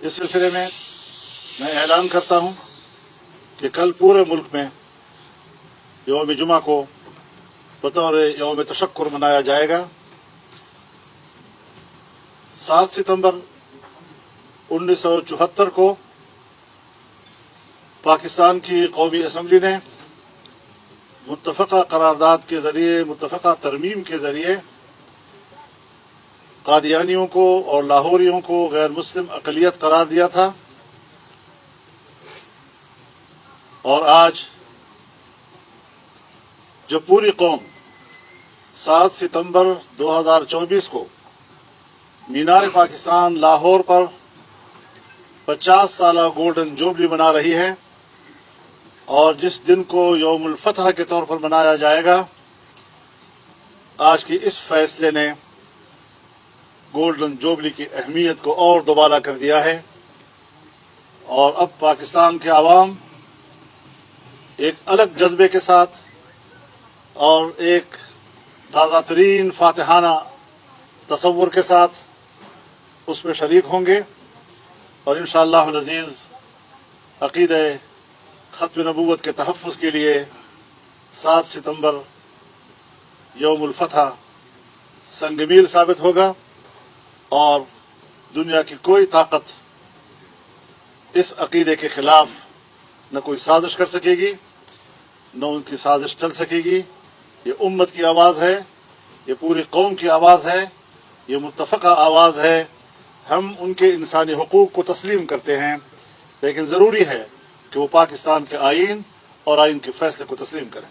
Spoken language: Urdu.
اس سلسلے میں اعلان کرتا ہوں کہ کل پورے ملک میں یوم جمعہ کو بطور یوم تشکر منایا جائے گا۔ 7 ستمبر 1974 کو پاکستان کی قومی اسمبلی نے متفقہ قرارداد کے ذریعے، متفقہ ترمیم کے ذریعے قادیانیوں کو اور لاہوریوں کو غیر مسلم اقلیت قرار دیا تھا، اور آج جب پوری قوم 7 ستمبر 2024 کو مینار پاکستان لاہور پر 50 سالہ گولڈن جوبلی منا رہی ہے، اور جس دن کو یوم الفتح کے طور پر منایا جائے گا، آج کی اس فیصلے نے گولڈن جوبلی کی اہمیت کو اور دوبارہ کر دیا ہے، اور اب پاکستان کے عوام ایک الگ جذبے کے ساتھ اور ایک تازہ ترین فاتحانہ تصور کے ساتھ اس میں شریک ہوں گے، اور انشاءاللہ العزیز عقیدہ ختم نبوت کے تحفظ کے لیے 7 ستمبر یوم الفتح سنگ میل ثابت ہوگا، اور دنیا کی کوئی طاقت اس عقیدے کے خلاف نہ کوئی سازش کر سکے گی، نہ ان کی سازش چل سکے گی۔ یہ امت کی آواز ہے، یہ پوری قوم کی آواز ہے، یہ متفقہ آواز ہے۔ ہم ان کے انسانی حقوق کو تسلیم کرتے ہیں، لیکن ضروری ہے کہ وہ پاکستان کے آئین اور آئین کے فیصلے کو تسلیم کریں۔